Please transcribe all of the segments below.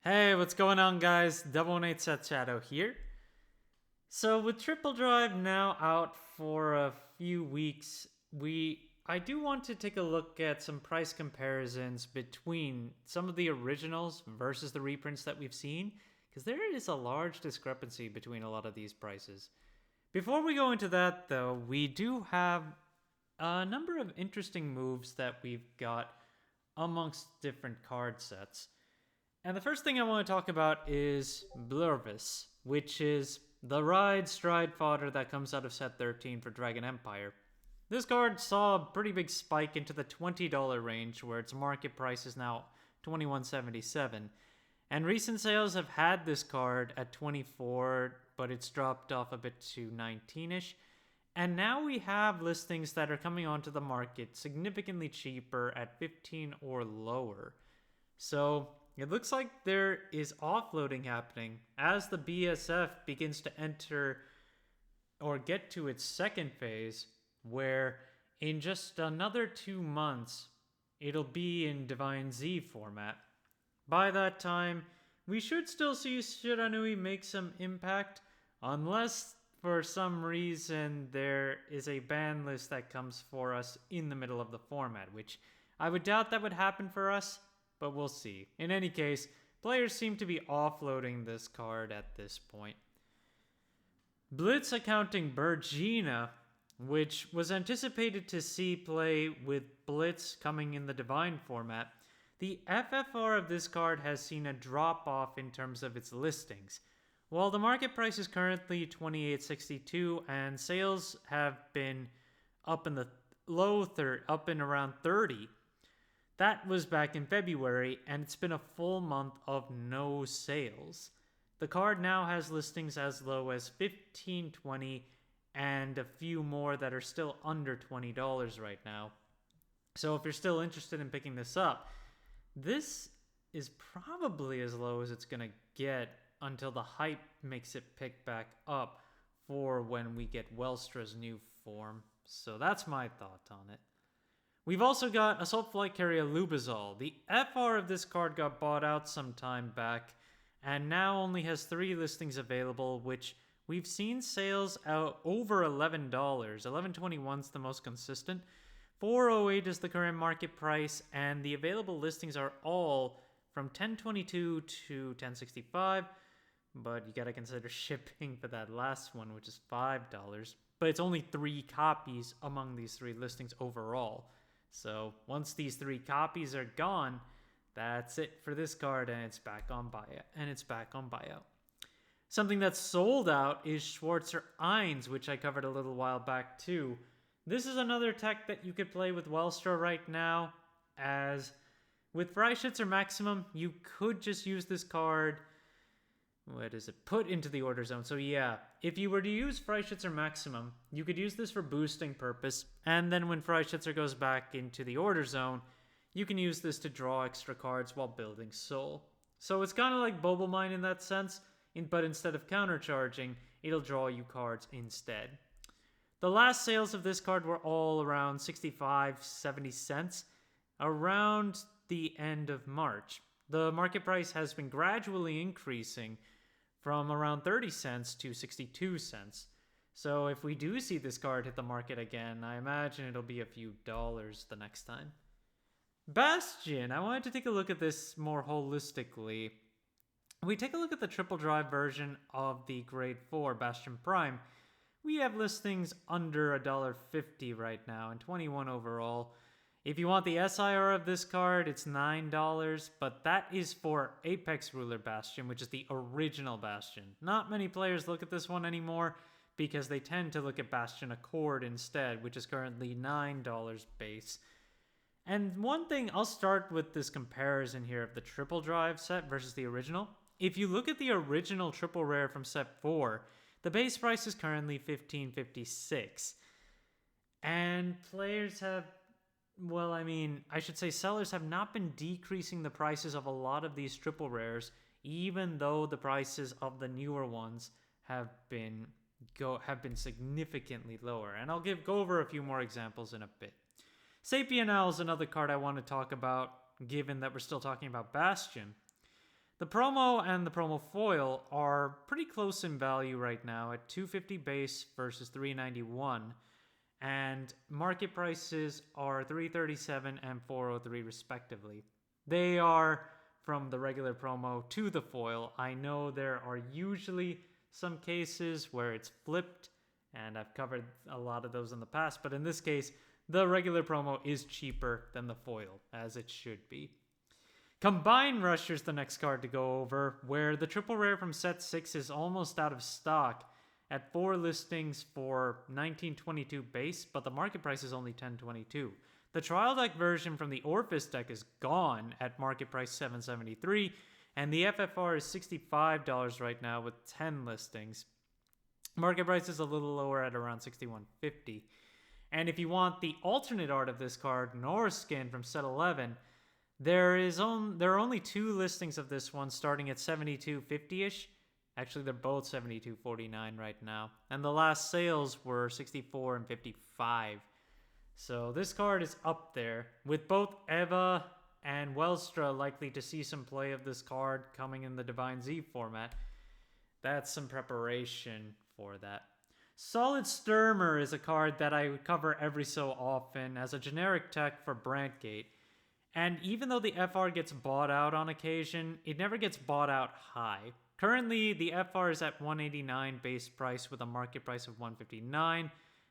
Hey, what's going on, guys? 018 Seth Shadow here. So, with Triple Drive now out for a few weeks, I do want to take a look at some price comparisons between some of the originals versus the reprints that we've seen, because there is a large discrepancy between a lot of these prices. Before we go into that, though, we do have a number of interesting moves that we've got amongst different card sets. And the first thing I want to talk about is Blurvis, which is the ride stride fodder that comes out of set 13 for Dragon Empire. This card saw a pretty big spike into the $20 range, where its market price is now $21.77. And recent sales have had this card at $24, but it's dropped off a bit to $19-ish. And now we have listings that are coming onto the market significantly cheaper at $15 or lower. So it looks like there is offloading happening as the BSF begins to enter or get to its second phase, where in just another 2 months, it'll be in Divine Z format. By that time, we should still see Shiranui make some impact, unless for some reason there is a ban list that comes for us in the middle of the format, which I would doubt that would happen for us, but we'll see. In any case, players seem to be offloading this card at this point. Blitz accounting Bergina, which was anticipated to see play with Blitz coming in the Divine format, the FFR of this card has seen a drop off in terms of its listings. While the market price is currently $28.62 and sales have been up in the up in around $30, that was back in February, and it's been a full month of no sales. The card now has listings as low as $15, $20, and a few more that are still under $20 right now. So if you're still interested in picking this up, this is probably as low as it's going to get until the hype makes it pick back up for when we get Welstra's new form. So that's my thought on it. We've also got Assault Flight Carrier Lubazol. The FR of this card got bought out some time back and now only has 3 listings available, which we've seen sales out over $11. $11.21 is the most consistent. $4.08 is the current market price, and the available listings are all from $10.22 to $10.65, but you gotta consider shipping for that last one, which is $5. But it's only 3 copies among these 3 listings overall. So once these 3 copies are gone, that's it for this card, and it's back on buyout. Something that's sold out is Schwarzer Eyes, which I covered a little while back too. This is another tech that you could play with Welstra right now, as with Freischützer Maximum, you could just use this card. What is it? Put into the order zone. So yeah, if you were to use Freischützer Maximum, you could use this for boosting purpose, and then when Freischützer goes back into the order zone, you can use this to draw extra cards while building Soul. So it's kind of like Boble Mine in that sense, but instead of countercharging, it'll draw you cards instead. The last sales of this card were all around 65-70 cents, around the end of March. The market price has been gradually increasing from around 30 cents to 62 cents. So if we do see this card hit the market again, I imagine it'll be a few dollars the next time. Bastion, I wanted to take a look at this more holistically. We take a look at the triple drive version of the Grade 4 Bastion Prime. We have listings under $1.50 right now and 21 overall. If you want the SIR of this card, it's $9, but that is for Apex Ruler Bastion, which is the original Bastion. Not many players look at this one anymore because they tend to look at Bastion Accord instead, which is currently $9 base. And one thing, I'll start with this comparison here of the triple drive set versus the original. If you look at the original triple rare from set 4, the base price is currently $15.56. And players have, sellers have not been decreasing the prices of a lot of these triple rares, even though the prices of the newer ones have been significantly lower. And I'll go over a few more examples in a bit. Sapien Owl is another card I want to talk about, given that we're still talking about Bastion. The promo and the promo foil are pretty close in value right now at 250 base versus 391, and market prices are 337 and 403 respectively. They are from the regular promo to the foil. I know there are usually some cases where it's flipped, and I've covered a lot of those in the past, but in this case, the regular promo is cheaper than the foil, as it should be. Combine Rusher's the next card to go over, where the triple rare from set 6 is almost out of stock at 4 listings for 1922 base, but the market price is only 1022. The trial deck version from the Orpheus deck is gone at market price 773, and the FFR is $65 right now with 10 listings. Market price is a little lower at around $61.50. And if you want the alternate art of this card, Norse Skin from set 11, there are only 2 listings of this one starting at $72.50-ish. Actually, they're both $72.49 right now. And the last sales were $64 and $55. So this card is up there, with both Eva and Welstra likely to see some play of this card coming in the Divine Z format. That's some preparation for that. Solid Sturmer is a card that I cover every so often as a generic tech for Brantgate. And even though the FR gets bought out on occasion, it never gets bought out high. Currently, the FR is at $189 base price with a market price of $159,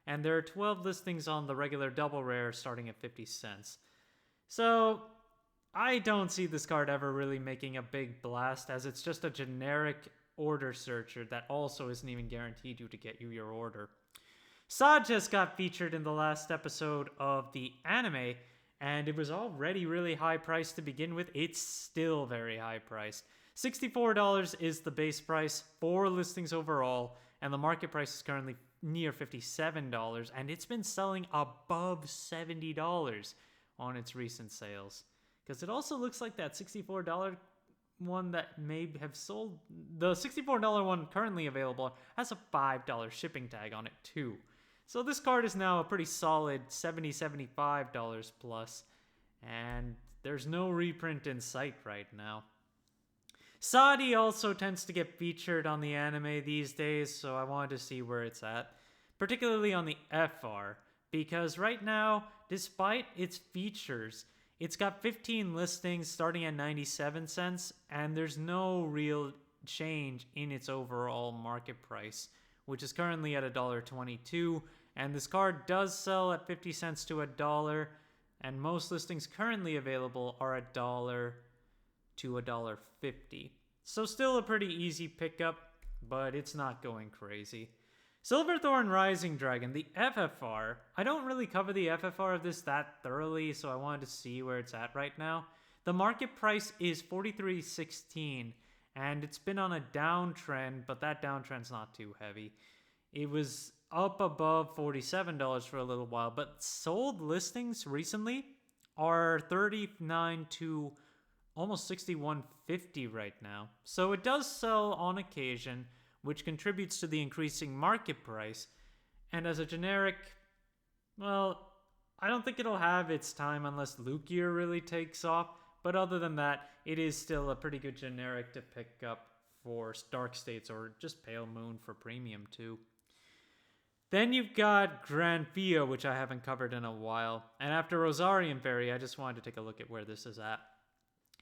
and there are 12 listings on the regular double rare starting at 50 cents. So, I don't see this card ever really making a big blast, as it's just a generic order searcher that also isn't even guaranteed to get you your order. Saj just got featured in the last episode of the anime, and it was already really high priced to begin with. It's still very high priced. $64 is the base price, 4 listings overall, and the market price is currently near $57, and it's been selling above $70 on its recent sales. Because it also looks like that $64 one that may have sold, the $64 one currently available has a $5 shipping tag on it too. So this card is now a pretty solid $75 plus, and there's no reprint in sight right now. Sadi also tends to get featured on the anime these days, so I wanted to see where it's at, particularly on the FR, because right now, despite its features, it's got 15 listings starting at 97 cents, and there's no real change in its overall market price, which is currently at $1.22, and this card does sell at 50 cents to $1, and most listings currently available are $1 to $1.50. So still a pretty easy pickup, but it's not going crazy. Silverthorn Rising Dragon, the FFR. I don't really cover the FFR of this that thoroughly, so I wanted to see where it's at right now. The market price is $43.16, and it's been on a downtrend, but that downtrend's not too heavy. It was up above $47 for a little while, but sold listings recently are $39 to almost $61.50 right now. So it does sell on occasion, which contributes to the increasing market price. And as a generic, well, I don't think it'll have its time unless Lugia really takes off. But other than that, it is still a pretty good generic to pick up for Dark States or just Pale Moon for premium too. Then you've got Grandia, which I haven't covered in a while. And after Rosarian Fairy, I just wanted to take a look at where this is at.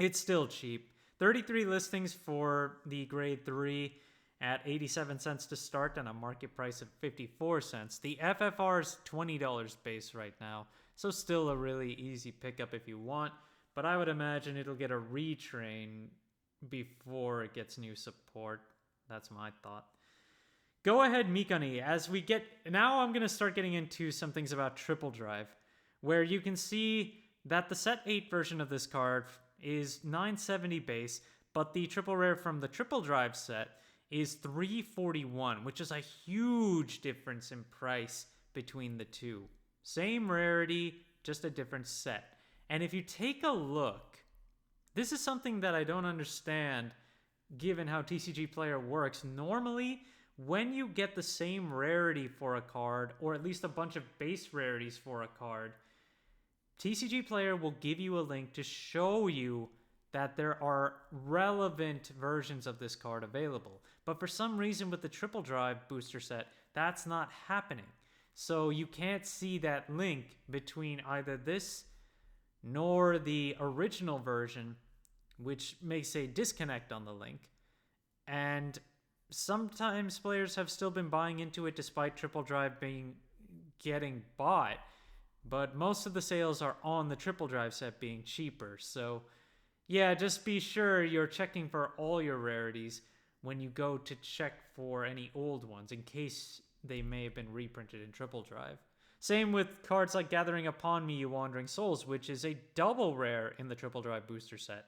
It's still cheap. 33 listings for the grade 3 at 87 cents to start and a market price of 54 cents. The FFR is $20 base right now, so still a really easy pickup if you want, but I would imagine it'll get a retrain before it gets new support. That's my thought. Go ahead, Miky. Now I'm going to start getting into some things about Triple Drive, where you can see that the set 8 version of this card is $970 base, but the triple rare from the Triple Drive set is $341, which is a huge difference in price between the two. Same rarity, just a different set. And if you take a look, this is something that I don't understand given how TCG Player works. Normally, when you get the same rarity for a card, or at least a bunch of base rarities for a card, TCG Player will give you a link to show you that there are relevant versions of this card available. But for some reason with the Triple Drive booster set, that's not happening. So you can't see that link between either this nor the original version, which makes a disconnect on the link. And sometimes players have still been buying into it despite Triple Drive getting bought. But most of the sales are on the Triple Drive set being cheaper. So yeah, just be sure you're checking for all your rarities when you go to check for any old ones in case they may have been reprinted in Triple Drive. Same with cards like Gathering Upon Me, You Wandering Souls, which is a double rare in the Triple Drive booster set.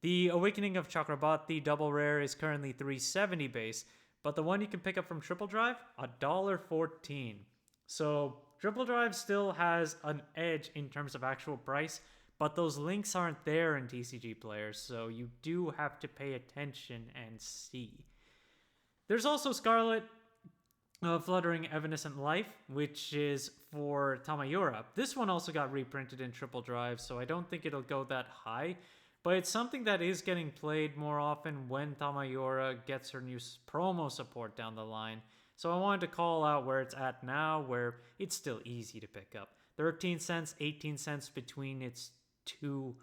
The Awakening of Chakrabarti double rare is currently $370 base, but the one you can pick up from Triple Drive, $1.14. So Triple Drive still has an edge in terms of actual price, but those links aren't there in TCG Players, so you do have to pay attention and see. There's also Scarlet Fluttering Evanescent Life, which is for Tamayura. This one also got reprinted in Triple Drive, so I don't think it'll go that high, but it's something that is getting played more often when Tamayura gets her new promo support down the line. So I wanted to call out where it's at now, where it's still easy to pick up. 13 cents, 18 cents between its two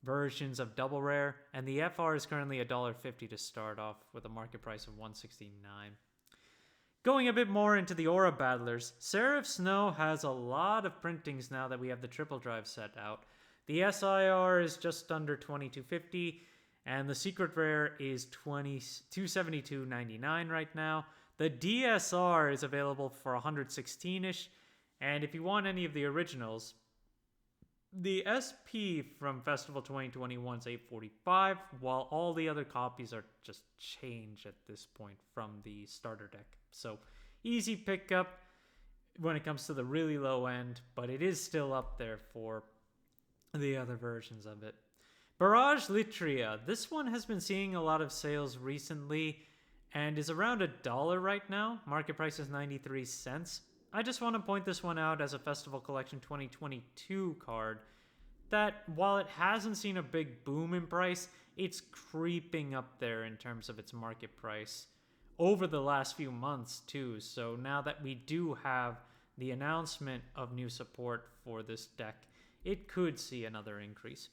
versions of double rare, and the FR is currently $1.50 to start off with a market price of $1.69. Going a bit more into the Aura Battlers, Sarif Snow has a lot of printings now that we have the Triple Drive set out. The SIR is just under $22.50, and the Secret Rare is $272.99 right now. The DSR is available for $116-ish, and if you want any of the originals, the SP from Festival 2021 is $845, while all the other copies are just change at this point from the starter deck. So easy pickup when it comes to the really low end, but it is still up there for the other versions of it. Barrage Lria. This one has been seeing a lot of sales recently and is around $1 right now. Market price is 93 cents. I just want to point this one out as a Festival Collection 2022 card that while it hasn't seen a big boom in price, it's creeping up there in terms of its market price over the last few months too. So now that we do have the announcement of new support for this deck, it could see another increase.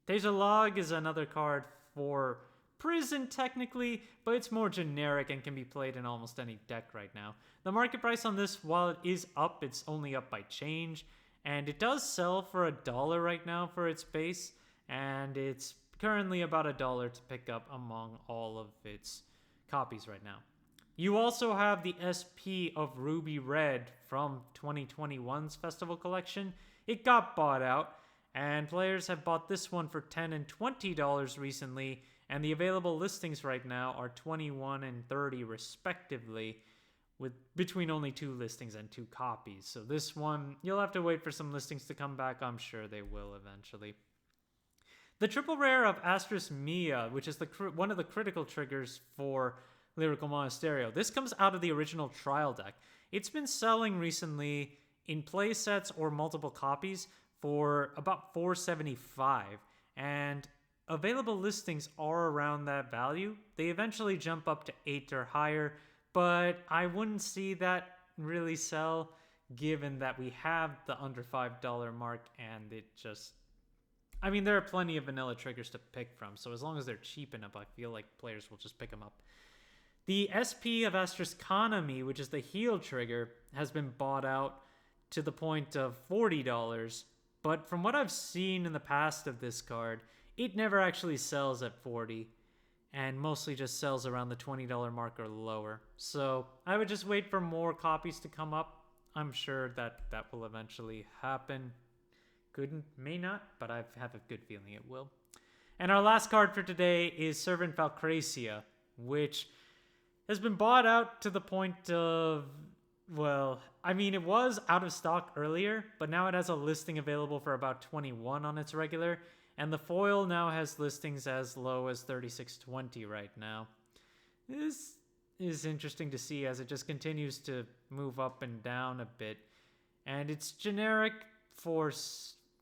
Taser Log is another card for Prison technically, but it's more generic and can be played in almost any deck right now. The market price on this, while it is up, it's only up by change, and it does sell for $1 right now for its base, and it's currently about $1 to pick up among all of its copies right now. You also have the SP of Ruby Red from 2021's Festival Collection. It got bought out, and players have bought this one for $10 and $20 recently, and the available listings right now are $21 and $30 respectively, with between only 2 listings and 2 copies. So this one, you'll have to wait for some listings to come back. I'm sure they will eventually. The triple rare of Astronomy, which is one of the critical triggers for Lyrical Monasterio. This comes out of the original trial deck. It's been selling recently in play sets or multiple copies for about $4.75, and available listings are around that value. They eventually jump up to $8 or higher, but I wouldn't see that really sell given that we have the under $5 mark, and it just... I mean, there are plenty of vanilla triggers to pick from, so as long as they're cheap enough, I feel like players will just pick them up. The SP of Astronomy, which is the heal trigger, has been bought out to the point of $40, but from what I've seen in the past of this card, it never actually sells at $40, and mostly just sells around the $20 mark or lower. So I would just wait for more copies to come up. I'm sure that will eventually happen. May not, but I have a good feeling it will. And our last card for today is Servant Valcracia, which has been bought out to the point of, well, I mean, it was out of stock earlier, but now it has a listing available for about 21 on its regular, and the foil now has listings as low as 36.20 right now. This is interesting to see as it just continues to move up and down a bit, and it's generic for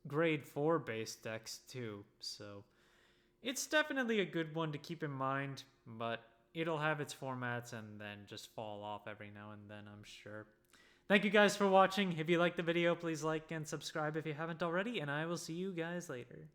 grade 4 base decks too, so It's definitely a good one to keep in mind, but it'll have its formats and then just fall off every now and then, I'm sure. Thank you guys for watching. If you liked the video, please like and subscribe if you haven't already, and I will see you guys later.